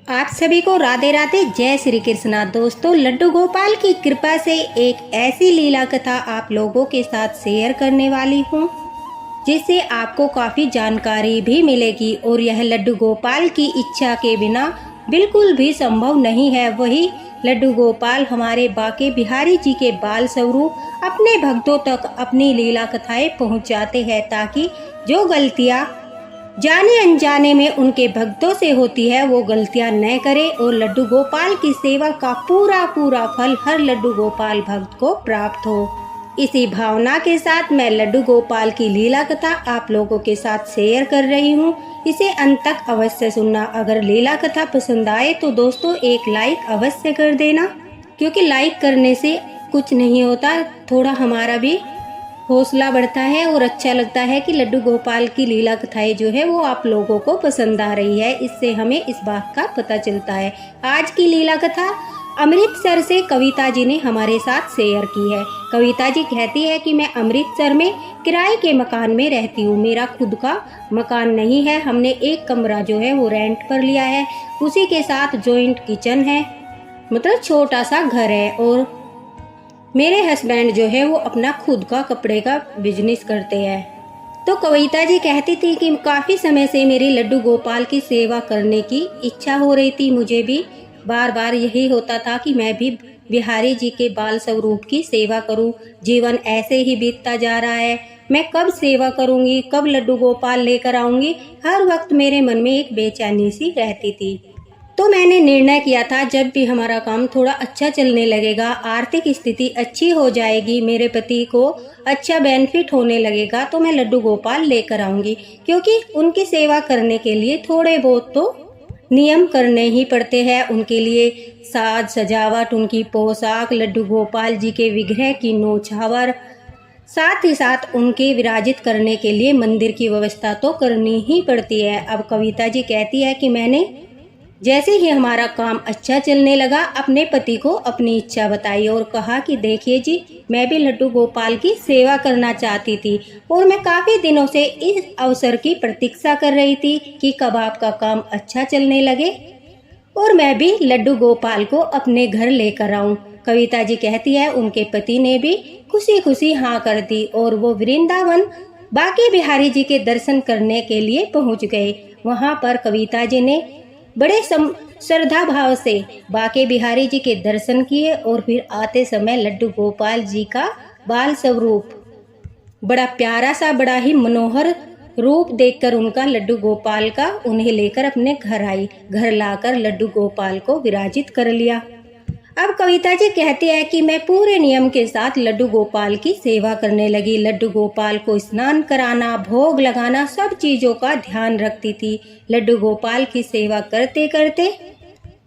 आप सभी को राधे राधे, जय श्री कृष्णा। दोस्तों, लड्डू गोपाल की कृपा से एक ऐसी लीला कथा आप लोगों के साथ शेयर करने वाली हूँ जिससे आपको काफ़ी जानकारी भी मिलेगी। और यह लड्डू गोपाल की इच्छा के बिना बिल्कुल भी संभव नहीं है। वही लड्डू गोपाल हमारे बाके बिहारी जी के बाल स्वरूप अपने भक्तों तक अपनी लीला कथाएं पहुँचाते हैं ताकि जो गलतियाँ जाने अनजाने में उनके भक्तों से होती है वो गलतियां न करे और लड्डू गोपाल की सेवा का पूरा फल हर लड्डू गोपाल भक्त को प्राप्त हो। इसी भावना के साथ मैं लड्डू गोपाल की लीला कथा आप लोगों के साथ शेयर कर रही हूँ। इसे अंत तक अवश्य सुनना। अगर लीला कथा पसंद आए तो दोस्तों एक लाइक अवश्य कर देना, क्योंकि लाइक करने से कुछ नहीं होता, थोड़ा हमारा भी हौसला बढ़ता है और अच्छा लगता है कि लड्डू गोपाल की लीला कथाएं जो है वो आप लोगों को पसंद आ रही है। इससे हमें इस बात का पता चलता है। आज की लीला कथा अमृतसर से कविता जी ने हमारे साथ शेयर की है। कविता जी कहती है कि मैं अमृतसर में किराए के मकान में रहती हूँ। मेरा खुद का मकान नहीं है, हमने एक कमरा जो है वो रेंट पर लिया है। उसी के साथ जॉइंट किचन है, मतलब छोटा सा घर है। और मेरे हस्बैंड जो है वो अपना खुद का कपड़े का बिजनेस करते हैं। तो कविता जी कहती थी कि काफ़ी समय से मेरी लड्डू गोपाल की सेवा करने की इच्छा हो रही थी। मुझे भी बार बार यही होता था कि मैं भी बिहारी जी के बाल स्वरूप की सेवा करूं। जीवन ऐसे ही बीतता जा रहा है, मैं कब सेवा करूंगी, कब लड्डू गोपाल लेकर आऊंगी, हर वक्त मेरे मन में एक बेचैनी सी रहती थी। तो मैंने निर्णय किया था जब भी हमारा काम थोड़ा अच्छा चलने लगेगा, आर्थिक स्थिति अच्छी हो जाएगी, मेरे पति को अच्छा बेनिफिट होने लगेगा, तो मैं लड्डू गोपाल लेकर आऊंगी। क्योंकि उनकी सेवा करने के लिए थोड़े बहुत तो नियम करने ही पड़ते हैं। उनके लिए साज सजावट, उनकी पोशाक, लड्डू गोपाल जी के विग्रह की नौछावर, साथ ही साथ उनके विराजित करने के लिए मंदिर की व्यवस्था तो करनी ही पड़ती है। अब कविता जी कहती है कि मैंने जैसे ही हमारा काम अच्छा चलने लगा अपने पति को अपनी इच्छा बताई और कहा कि देखिए जी, मैं भी लड्डू गोपाल की सेवा करना चाहती थी और मैं काफ़ी दिनों से इस अवसर की प्रतीक्षा कर रही थी कि कब आपका काम अच्छा चलने लगे और मैं भी लड्डू गोपाल को अपने घर लेकर आऊं। कविता जी कहती है उनके पति ने भी खुशी खुशी हाँ कर दी और वो वृंदावन बाके बिहारी जी के दर्शन करने के लिए पहुँच गए। वहाँ पर कविता जी ने बड़े श्रद्धा भाव से बाके बिहारी जी के दर्शन किए और फिर आते समय लड्डू गोपाल जी का बाल स्वरूप बड़ा प्यारा सा, बड़ा ही मनोहर रूप देखकर उनका लड्डू गोपाल का उन्हें लेकर अपने घर आई। घर लाकर लड्डू गोपाल को विराजित कर लिया। अब कविता जी कहती है कि मैं पूरे नियम के साथ लड्डू गोपाल की सेवा करने लगी। लड्डू गोपाल को स्नान कराना, भोग लगाना, सब चीज़ों का ध्यान रखती थी। लड्डू गोपाल की सेवा करते करते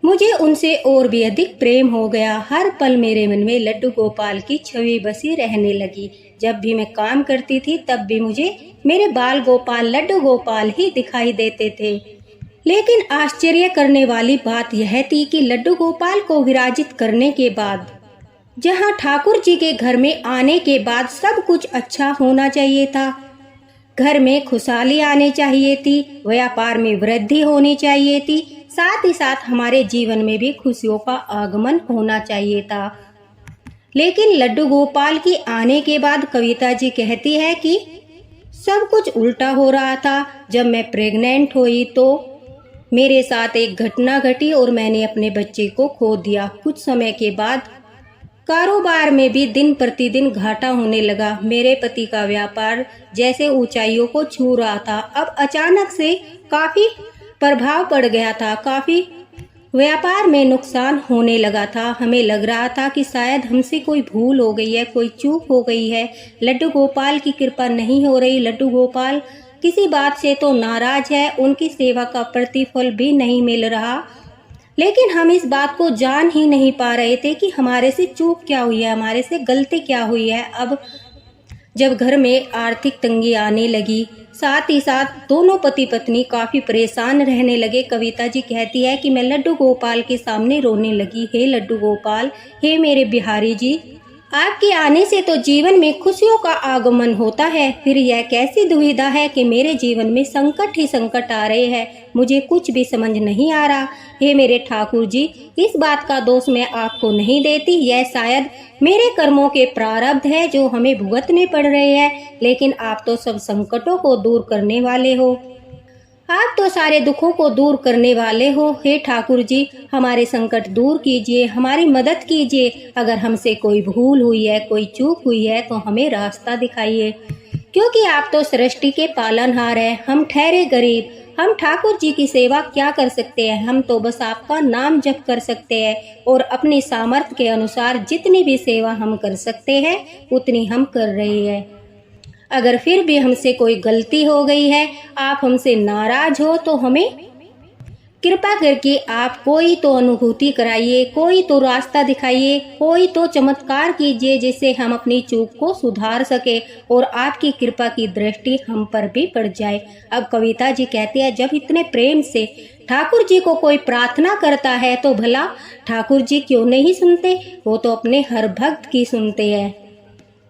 मुझे उनसे और भी अधिक प्रेम हो गया। हर पल मेरे मन में लड्डू गोपाल की छवि बसी रहने लगी। जब भी मैं काम करती थी तब भी मुझे मेरे बाल गोपाल लड्डू गोपाल ही दिखाई देते थे। लेकिन आश्चर्य करने वाली बात यह थी कि लड्डू गोपाल को विराजित करने के बाद, जहां ठाकुर जी के घर में आने के बाद सब कुछ अच्छा होना चाहिए था, घर में खुशहाली आनी चाहिए थी, व्यापार में वृद्धि होनी चाहिए थी, साथ ही साथ हमारे जीवन में भी खुशियों का आगमन होना चाहिए था। लेकिन लड्डू गोपाल की आने के बाद कविता जी कहती है कि सब कुछ उल्टा हो रहा था। जब मैं प्रेग्नेंट हुई तो मेरे साथ एक घटना घटी और मैंने अपने बच्चे को खो दिया। कुछ समय के बाद कारोबार में भी दिन प्रतिदिन घाटा होने लगा। मेरे पति का व्यापार जैसे ऊंचाइयों को छू रहा था, अब अचानक से काफ़ी प्रभाव पड़ गया था, काफ़ी व्यापार में नुकसान होने लगा था। हमें लग रहा था कि शायद हमसे कोई भूल हो गई है, कोई चूक हो गई है, लड्डू गोपाल की कृपा नहीं हो रही, लड्डू गोपाल किसी बात से तो नाराज है, उनकी सेवा का प्रतिफल भी नहीं मिल रहा। लेकिन हम इस बात को जान ही नहीं पा रहे थे कि हमारे से चूक क्या हुई है, हमारे से गलती क्या हुई है। अब जब घर में आर्थिक तंगी आने लगी, साथ ही साथ दोनों पति पत्नी काफ़ी परेशान रहने लगे। कविता जी कहती है कि मैं लड्डू गोपाल के सामने रोने लगी। हे लड्डू गोपाल, हे मेरे बिहारी जी, आपके आने से तो जीवन में खुशियों का आगमन होता है, फिर यह कैसी दुविधा है कि मेरे जीवन में संकट ही संकट आ रहे हैं। मुझे कुछ भी समझ नहीं आ रहा। हे मेरे ठाकुर जी, इस बात का दोष मैं आपको नहीं देती, यह शायद मेरे कर्मों के प्रारब्ध है जो हमें भुगतने पड़ रहे हैं, लेकिन आप तो सब संकटों को दूर करने वाले हो। आप तो सारे दुखों को दूर करने वाले हो। हे ठाकुर जी, हमारे संकट दूर कीजिए, हमारी मदद कीजिए। अगर हमसे कोई भूल हुई है, कोई चूक हुई है तो हमें रास्ता दिखाइए, क्योंकि आप तो सृष्टि के पालनहार हैं। हम ठहरे गरीब, हम ठाकुर जी की सेवा क्या कर सकते हैं। हम तो बस आपका नाम जप कर सकते हैं और अपनी सामर्थ्य के अनुसार जितनी भी सेवा हम कर सकते हैं उतनी हम कर रहे हैं। अगर फिर भी हमसे कोई गलती हो गई है, आप हमसे नाराज हो तो हमें कृपा करके आप कोई तो अनुभूति कराइए, कोई तो रास्ता दिखाइए, कोई तो चमत्कार कीजिए जिससे हम अपनी चूक को सुधार सके और आपकी कृपा की दृष्टि हम पर भी पड़ जाए। अब कविता जी कहती है, जब इतने प्रेम से ठाकुर जी को कोई प्रार्थना करता है तो भला ठाकुर जी क्यों नहीं सुनते। वो तो अपने हर भक्त की सुनते हैं।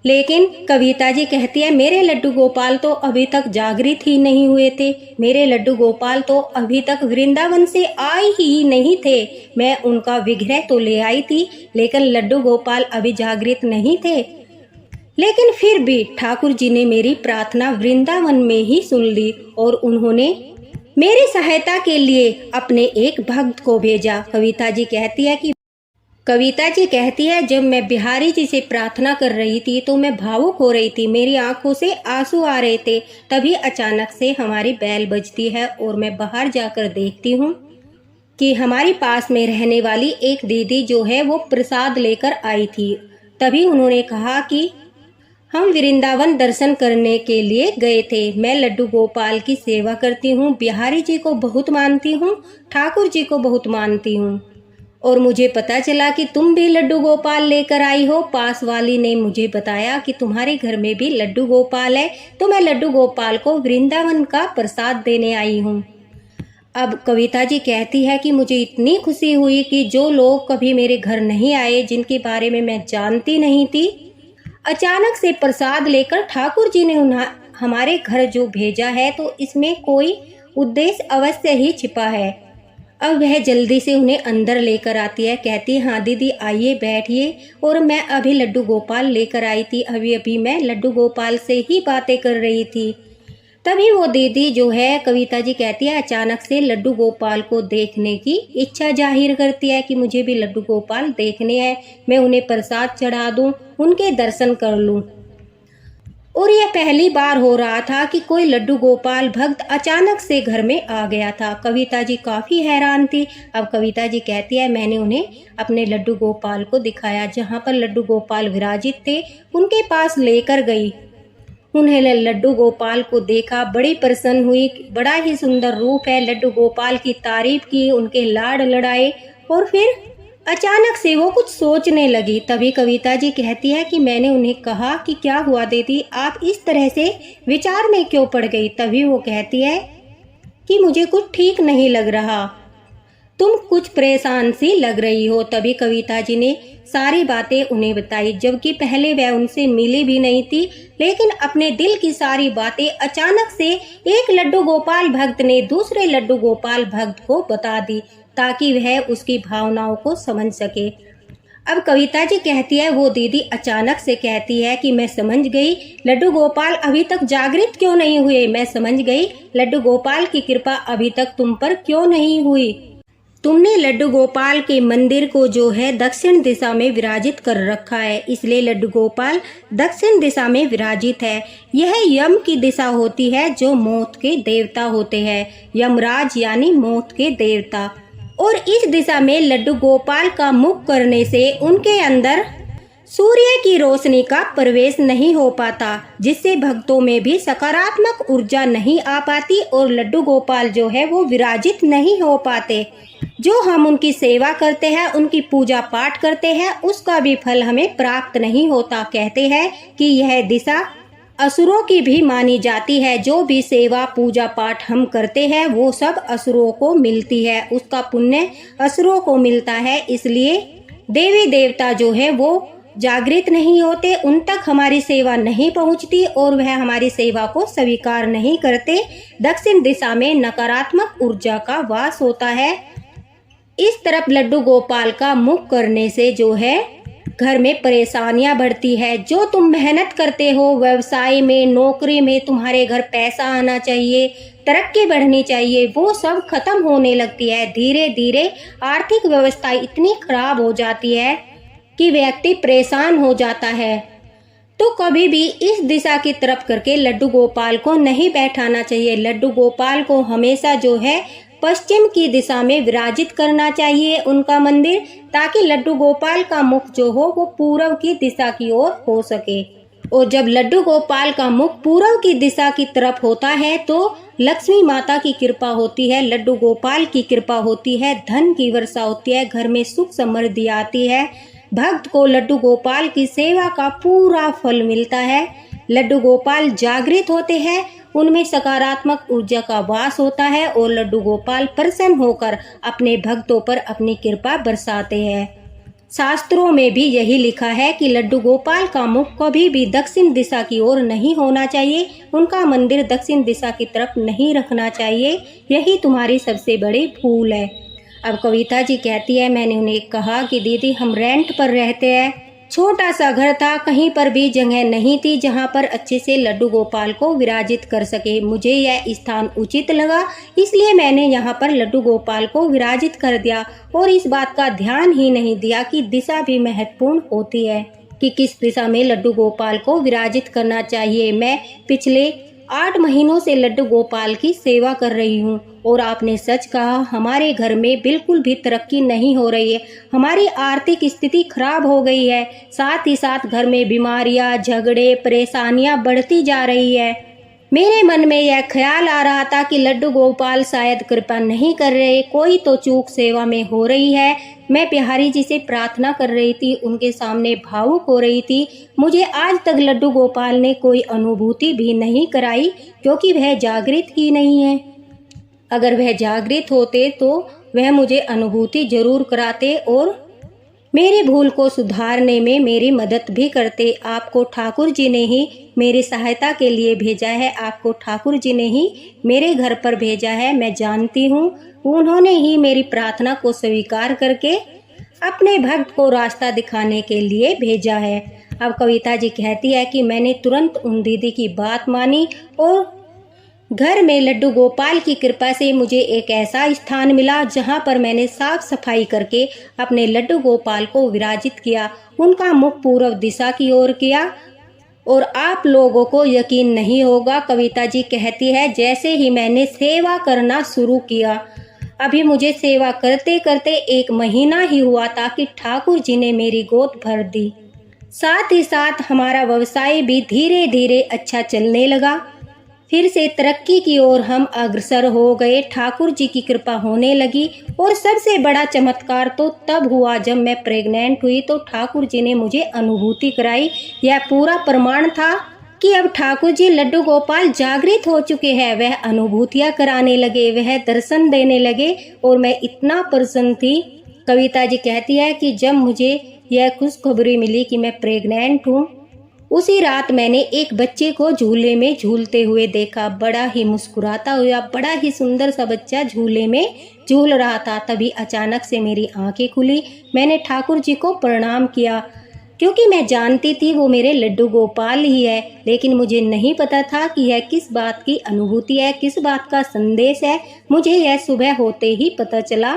लेकिन कविता जी कहती है, मेरे लड्डू गोपाल तो अभी तक जागृत ही नहीं हुए थे। मेरे लड्डू गोपाल तो अभी तक वृंदावन से आए ही नहीं थे। मैं उनका विग्रह तो ले आई थी, लेकिन लड्डू गोपाल अभी जागृत नहीं थे। लेकिन फिर भी ठाकुर जी ने मेरी प्रार्थना वृंदावन में ही सुन ली और उन्होंने मेरी सहायता के लिए अपने एक भक्त को भेजा। कविता जी कहती है, जब मैं बिहारी जी से प्रार्थना कर रही थी तो मैं भावुक हो रही थी, मेरी आंखों से आंसू आ रहे थे। तभी अचानक से हमारी बैल बजती है और मैं बाहर जाकर देखती हूँ कि हमारी पास में रहने वाली एक दीदी जो है वो प्रसाद लेकर आई थी। तभी उन्होंने कहा कि हम वृंदावन दर्शन करने के लिए गए थे। मैं लड्डू गोपाल की सेवा करती हूँ, बिहारी जी को बहुत मानती हूँ, ठाकुर जी को बहुत मानती हूँ और मुझे पता चला कि तुम भी लड्डू गोपाल लेकर आई हो। पास वाली ने मुझे बताया कि तुम्हारे घर में भी लड्डू गोपाल है, तो मैं लड्डू गोपाल को वृंदावन का प्रसाद देने आई हूँ। अब कविता जी कहती है कि मुझे इतनी खुशी हुई कि जो लोग कभी मेरे घर नहीं आए, जिनके बारे में मैं जानती नहीं थी, अचानक से प्रसाद लेकर ठाकुर जी ने हमारे घर जो भेजा है, तो इसमें कोई उद्देश्य अवश्य ही छिपा है। अब वह जल्दी से उन्हें अंदर लेकर आती है, कहती है, हाँ दीदी आइए बैठिए, और मैं अभी लड्डू गोपाल लेकर आई थी, अभी अभी मैं लड्डू गोपाल से ही बातें कर रही थी। तभी वो दीदी जो है, कविता जी कहती है, अचानक से लड्डू गोपाल को देखने की इच्छा जाहिर करती है कि मुझे भी लड्डू गोपाल देखने हैं, मैं उन्हें प्रसाद चढ़ा दूं, उनके दर्शन कर लूं। और यह पहली बार हो रहा था कि कोई लड्डू गोपाल भक्त अचानक से घर में आ गया था। कविता जी काफ़ी हैरान थी। अब कविता जी कहती है, मैंने उन्हें अपने लड्डू गोपाल को दिखाया, जहाँ पर लड्डू गोपाल विराजित थे उनके पास लेकर गई। उन्हें लड्डू गोपाल को देखा, बड़ी प्रसन्न हुई, बड़ा ही सुंदर रूप है। लड्डू गोपाल की तारीफ की, उनके लाड लड़ाए और फिर अचानक से वो कुछ सोचने लगी। तभी कविता जी कहती है कि मैंने उन्हें कहा कि क्या हुआ दीदी, आप इस तरह से विचार में क्यों पड़ गई। तभी वो कहती है कि मुझे कुछ ठीक नहीं लग रहा, तुम कुछ परेशान सी लग रही हो। तभी कविता जी ने सारी बातें उन्हें बताई, जबकि पहले वह उनसे मिली भी नहीं थी, लेकिन अपने दिल की सारी बातें अचानक से एक लड्डू गोपाल भक्त ने दूसरे लड्डू गोपाल भक्त को बता दी, ताकि वह उसकी भावनाओं को समझ सके। अब कविता जी कहती है, वो दीदी अचानक से कहती है कि मैं समझ गई, लड्डू गोपाल अभी तक जागृत क्यों नहीं हुए। मैं समझ गई, लड्डू गोपाल की कृपा अभी तक तुम पर क्यों नहीं हुई। तुमने लड्डू गोपाल के मंदिर को जो है दक्षिण दिशा में विराजित कर रखा है, इसलिए लड्डू गोपाल दक्षिण दिशा में विराजित है। यह यम की दिशा होती है, जो मौत के देवता होते हैं, यमराज यानी मौत के देवता। और इस दिशा में लड्डू गोपाल का मुख करने से उनके अंदर सूर्य की रोशनी का प्रवेश नहीं हो पाता, जिससे भक्तों में भी सकारात्मक ऊर्जा नहीं आ पाती और लड्डू गोपाल जो है वो विराजित नहीं हो पाते। जो हम उनकी सेवा करते हैं, उनकी पूजा पाठ करते हैं, उसका भी फल हमें प्राप्त नहीं होता। कहते हैं कि यह दिशा असुरों की भी मानी जाती है। जो भी सेवा पूजा पाठ हम करते हैं वो सब असुरों को मिलती है, उसका पुण्य असुरों को मिलता है। इसलिए देवी देवता जो है वो जागृत नहीं होते उन तक हमारी सेवा नहीं पहुंचती और वह हमारी सेवा को स्वीकार नहीं करते। दक्षिण दिशा में नकारात्मक ऊर्जा का वास होता है। इस तरफ लड्डू गोपाल का मुख करने से जो है घर में परेशानियां बढ़ती है। जो तुम मेहनत करते हो, व्यवसाय में, नौकरी में, तुम्हारे घर पैसा आना चाहिए, तरक्की बढ़नी चाहिए, वो सब खत्म होने लगती है। धीरे धीरे आर्थिक व्यवस्था इतनी खराब हो जाती है कि व्यक्ति परेशान हो जाता है। तो कभी भी इस दिशा की तरफ करके लड्डू गोपाल को नहीं बैठाना चाहिए। लड्डू गोपाल को हमेशा जो है पश्चिम की दिशा में विराजित करना चाहिए उनका मंदिर, ताकि लड्डू गोपाल का मुख जो हो वो पूर्व की दिशा की ओर हो सके। और जब लड्डू गोपाल का मुख पूर्व की दिशा की तरफ होता है तो लक्ष्मी माता की कृपा होती है, लड्डू गोपाल की कृपा होती है, धन की वर्षा होती है, घर में सुख समृद्धि आती है। भक्त को लड्डू गोपाल की सेवा का पूरा फल मिलता है। लड्डू गोपाल जागृत होते हैं, उनमें सकारात्मक ऊर्जा का वास होता है और लड्डू गोपाल प्रसन्न होकर अपने भक्तों पर अपनी कृपा बरसाते हैं। शास्त्रों में भी यही लिखा है कि लड्डू गोपाल का मुख कभी भी दक्षिण दिशा की ओर नहीं होना चाहिए, उनका मंदिर दक्षिण दिशा की तरफ नहीं रखना चाहिए। यही तुम्हारी सबसे बड़ी भूल है। अब कविता जी कहती है, मैंने उन्हें कहा कि दीदी हम रेंट पर रहते हैं, छोटा सा घर था, कहीं पर भी जगह नहीं थी जहां पर अच्छे से लड्डू गोपाल को विराजित कर सके। मुझे यह स्थान उचित लगा, इसलिए मैंने यहाँ पर लड्डू गोपाल को विराजित कर दिया और इस बात का ध्यान ही नहीं दिया कि दिशा भी महत्वपूर्ण होती है कि किस दिशा में लड्डू गोपाल को विराजित करना चाहिए। मैं पिछले 8 महीनों से लड्डू गोपाल की सेवा कर रही हूँ और आपने सच कहा, हमारे घर में बिल्कुल भी तरक्की नहीं हो रही है, हमारी आर्थिक स्थिति खराब हो गई है, साथ ही साथ घर में बीमारियां, झगड़े, परेशानियां बढ़ती जा रही है। मेरे मन में यह ख्याल आ रहा था कि लड्डू गोपाल शायद कृपा नहीं कर रहे, कोई तो चूक सेवा में हो रही है। मैं बिहारी जी से प्रार्थना कर रही थी, उनके सामने भावुक हो रही थी। मुझे आज तक लड्डू गोपाल ने कोई अनुभूति भी नहीं कराई, क्योंकि वह जागृत ही नहीं है। अगर वह जागृत होते तो वह मुझे अनुभूति जरूर कराते और मेरी भूल को सुधारने में मेरी मदद भी करते। आपको ठाकुर जी ने ही मेरी सहायता के लिए भेजा है, आपको ठाकुर जी ने ही मेरे घर पर भेजा है। मैं जानती हूँ उन्होंने ही मेरी प्रार्थना को स्वीकार करके अपने भक्त को रास्ता दिखाने के लिए भेजा है। अब कविता जी कहती है कि मैंने तुरंत उन दीदी की बात मानी और घर में लड्डू गोपाल की कृपा से मुझे एक ऐसा स्थान मिला जहां पर मैंने साफ सफाई करके अपने लड्डू गोपाल को विराजित किया, उनका मुख पूर्व दिशा की ओर किया। और आप लोगों को यकीन नहीं होगा, कविता जी कहती है, जैसे ही मैंने सेवा करना शुरू किया, अभी मुझे सेवा करते करते 1 महीना ही हुआ था कि ठाकुर जी ने मेरी गोद भर दी। साथ ही साथ हमारा व्यवसाय भी धीरे धीरे अच्छा चलने लगा। फिर से तरक्की की ओर हम अग्रसर हो गए, ठाकुर जी की कृपा होने लगी। और सबसे बड़ा चमत्कार तो तब हुआ जब मैं प्रेग्नेंट हुई तो ठाकुर जी ने मुझे अनुभूति कराई। यह पूरा प्रमाण था कि अब ठाकुर जी लड्डू गोपाल जागृत हो चुके हैं। वह अनुभूतियां कराने लगे, वह दर्शन देने लगे और मैं इतना प्रसन्न थी। कविता जी कहती है कि जब मुझे यह खुशखबरी मिली कि मैं प्रेग्नेंट हूँ, उसी रात मैंने एक बच्चे को झूले में झूलते हुए देखा। बड़ा ही मुस्कुराता हुआ, बड़ा ही सुंदर सा बच्चा झूले में झूल रहा था। तभी अचानक से मेरी आंखें खुली। मैंने ठाकुर जी को प्रणाम किया, क्योंकि मैं जानती थी वो मेरे लड्डू गोपाल ही है। लेकिन मुझे नहीं पता था कि यह किस बात की अनुभूति है, किस बात का संदेश है। मुझे यह सुबह होते ही पता चला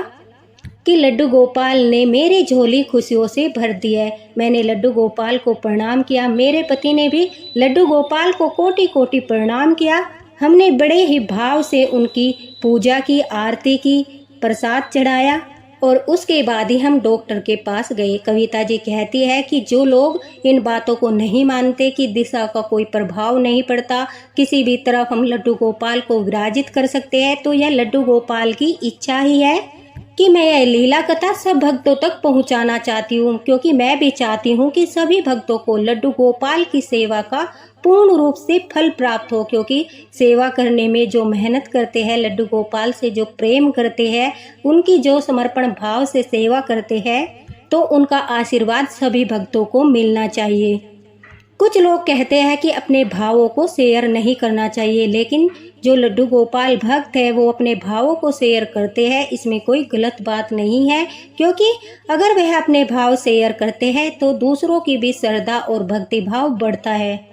कि लड्डू गोपाल ने मेरी झोली खुशियों से भर दी है। मैंने लड्डू गोपाल को प्रणाम किया, मेरे पति ने भी लड्डू गोपाल को कोटि कोटि प्रणाम किया। हमने बड़े ही भाव से उनकी पूजा की, आरती की, प्रसाद चढ़ाया और उसके बाद ही हम डॉक्टर के पास गए। कविता जी कहती है कि जो लोग इन बातों को नहीं मानते कि दिशा का कोई प्रभाव नहीं पड़ता, किसी भी तरफ हम लड्डू गोपाल को विराजित कर सकते हैं, तो यह लड्डू गोपाल की इच्छा ही है कि मैं यह लीला कथा सब भक्तों तक पहुंचाना चाहती हूँ, क्योंकि मैं भी चाहती हूँ कि सभी भक्तों को लड्डू गोपाल की सेवा का पूर्ण रूप से फल प्राप्त हो। क्योंकि सेवा करने में जो मेहनत करते हैं, लड्डू गोपाल से जो प्रेम करते हैं, उनकी जो समर्पण भाव से सेवा करते हैं, तो उनका आशीर्वाद सभी भक्तों को मिलना चाहिए। कुछ लोग कहते हैं कि अपने भावों को शेयर नहीं करना चाहिए, लेकिन जो लड्डू गोपाल भक्त है वो अपने भावों को शेयर करते हैं, इसमें कोई गलत बात नहीं है, क्योंकि अगर वह अपने भाव शेयर करते हैं तो दूसरों की भी श्रद्धा और भक्ति भाव बढ़ता है।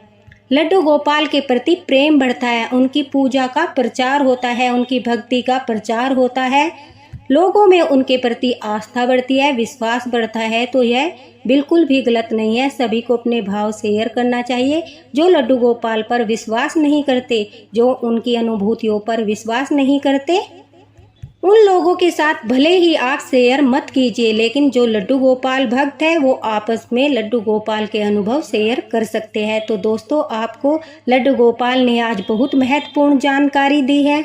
लड्डू गोपाल के प्रति प्रेम बढ़ता है, उनकी पूजा का प्रचार होता है, उनकी भक्ति का प्रचार होता है, लोगों में उनके प्रति आस्था बढ़ती है, विश्वास बढ़ता है। तो यह बिल्कुल भी गलत नहीं है, सभी को अपने भाव शेयर करना चाहिए। जो लड्डू गोपाल पर विश्वास नहीं करते, जो उनकी अनुभूतियों पर विश्वास नहीं करते, उन लोगों के साथ भले ही आप शेयर मत कीजिए, लेकिन जो लड्डू गोपाल भक्त है वो आपस में लड्डू गोपाल के अनुभव शेयर कर सकते हैं। तो दोस्तों, आपको लड्डू गोपाल ने आज बहुत महत्वपूर्ण जानकारी दी है।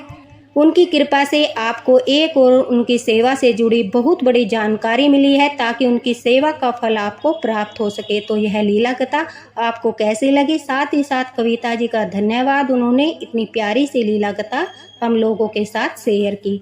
उनकी कृपा से आपको एक और उनकी सेवा से जुड़ी बहुत बड़ी जानकारी मिली है, ताकि उनकी सेवा का फल आपको प्राप्त हो सके। तो यह लीला कथा आपको कैसी लगी? साथ ही साथ कविता जी का धन्यवाद, उन्होंने इतनी प्यारी सी लीला कथा हम लोगों के साथ शेयर की।